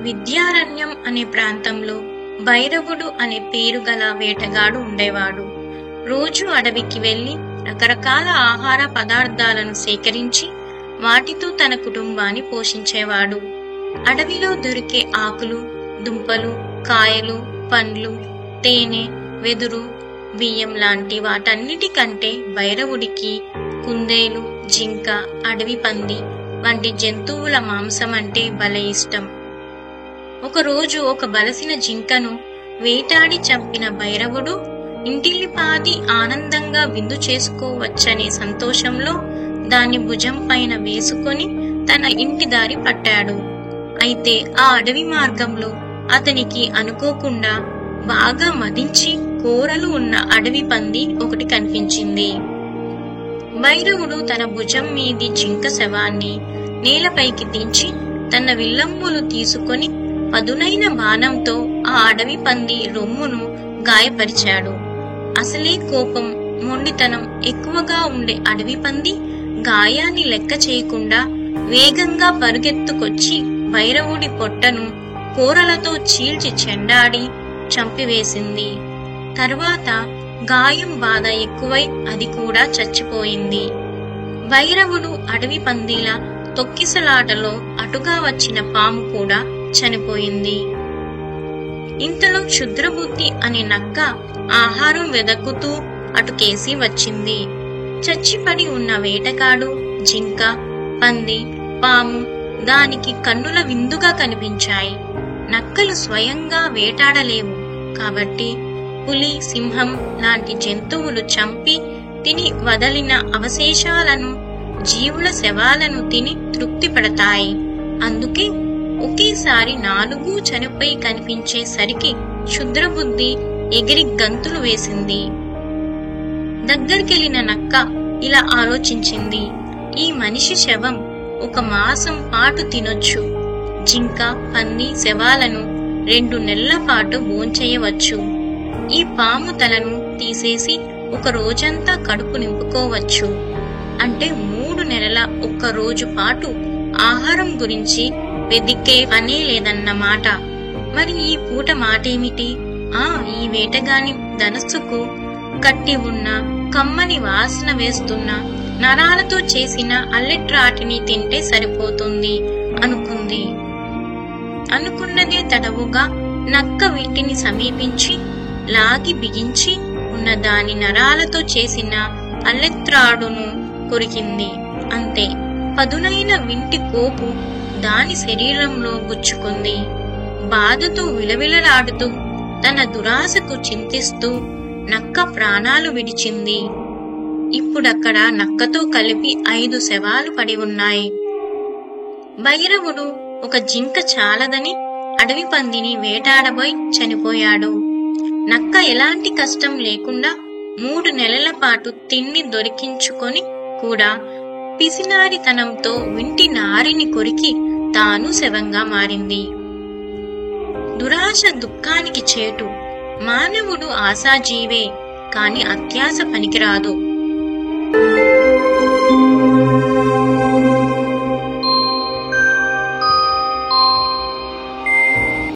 విద్యారణ్యం అనే ప్రాంతంలో భైరవుడు అనే పేరు గల వేటగాడు ఉండేవాడు. రోజు అడవికి వెళ్లి రకరకాల ఆహార పదార్థాలను సేకరించి వాటితో తన కుటుంబాన్ని పోషించేవాడు. అడవిలో దొరికే ఆకులు, దుంపలు, కాయలు, పండ్లు, తేనె, వెదురు, బియ్యం లాంటి వాటన్నిటికంటే భైరవుడికి కుందేలు, జింక, అడవి పంది వంటి జంతువుల మాంసం అంటే భలే ఇష్టం. ఒకరోజు ఒక బలసిన జింకను వేటాడి చంపిన భైరవుడు ఇంటిల్లిపాది ఆనందంగా విందు చేసుకోవచ్చనే సంతోషంలో దాన్ని భుజం పైన వేసుకొని తన ఇంటి దారి పట్టాడు. అయితే ఆ అడవి మార్గంలో అతనికి అనుకోకుండా బాగా మదించి కూరలు ఉన్న అడవి పంది ఒకటి కనిపించింది. భైరవుడు తన భుజం మీది జింక శవాన్ని నేలపైకి దించి తన విల్లమ్ములు తీసుకొని పదునైన బాణంతో ఆ అడవి పంది రొమ్మును గాయపరిచాడు. అసలే కోపం, మొండితనం ఎక్కువగా ఉండే అడవి పంది గాయాన్ని లెక్క చేయకుండా వేగంగా పరుగెత్తుకొచ్చి భైరవుడి పొట్టను కూరలతో చీల్చి చెండాడి చంపివేసింది. తర్వాత గాయం బాధ ఎక్కువై అది కూడా చచ్చిపోయింది. భైరవుడు అడవి పందిల తొక్కిసలాటలో అటుగా వచ్చిన పాము కూడా చనిపోయింది. ఇంతలో క్షుద్రబుద్ధి అనే నక్క ఆహారం వెదకుతూ అటుకేసి వచ్చింది. చచ్చిపడి ఉన్న వేటగాడు, జింక, పంది, పాము దానికి కన్నుల విందుగా కనిపించాయి. నక్కలు స్వయంగా వేటాడలేవు కాబట్టి పులి, సింహం లాంటి జంతువులు చంపి తిని వదిలిన అవశేషాలను, జీవుల శవాలను తిని తృప్తి పడతాయి. అందుకే ఒకేసారి 4 చనిపోయి కనిపించేసరికి క్షుద్రబుద్ధి ఎగిరి గంతులు వేసింది. దగ్గరికెళ్లిన నక్క ఇలా ఆలోచించింది, ఈ మనిషి శవం 1 మాసం పాటు తినొచ్చు. జింక, పంది శవాలను 2 నెలల పాటు భోంచేయవచ్చు. ఈ పాము తలను తీసేసి 1 రోజంతా కడుపు నింపుకోవచ్చు. అంటే 3 నెలల 1 రోజు పాటు ఆహారం గురించి వెదికే పనే లేదన్నమాట. మరి ఈ పూట మాటేమిటి? ఈ వేటగాని ధనస్సుకు కట్టి ఉన్న కమ్మని వాసన వేస్తున్న నరాలతో చేసిన అల్లెట్రాటిని తింటే సరిపోతుంది అనుకుంది. అనుకున్నదే తడవుగా నక్క వీటిని సమీపించి లాగి బిగించి ఉన్న దాని నరాలతో చేసిన అల్లెత్రాడును కొరికింది. అంతే, పదునైన వింటి కోపు దాని శరీరంలో గుచ్చుకుంది. బాధతో విలవిలలాడుతూ తన దురాశకు చింతిస్తూ నక్క ప్రాణాలు విడిచింది. ఇప్పుడక్కడ నక్కతో కలిపి 5 శవాలు పడి ఉన్నాయి. భైరవుడు ఒక జింక చాలదని అడవి పందిని వేటాడబోయి చనిపోయాడు. నక్క ఎలాంటి కష్టం లేకుండా 3 నెలల పాటు తిండి దొరికించుకొని కూడా పిసినారితనంతో వింటి నారిని కొరికి తాను శవంగా మారింది. దురాశ దుఃఖానికి చేటు. మానవుడు ఆశాజీవే కాని అత్యాశ పనికిరాదు.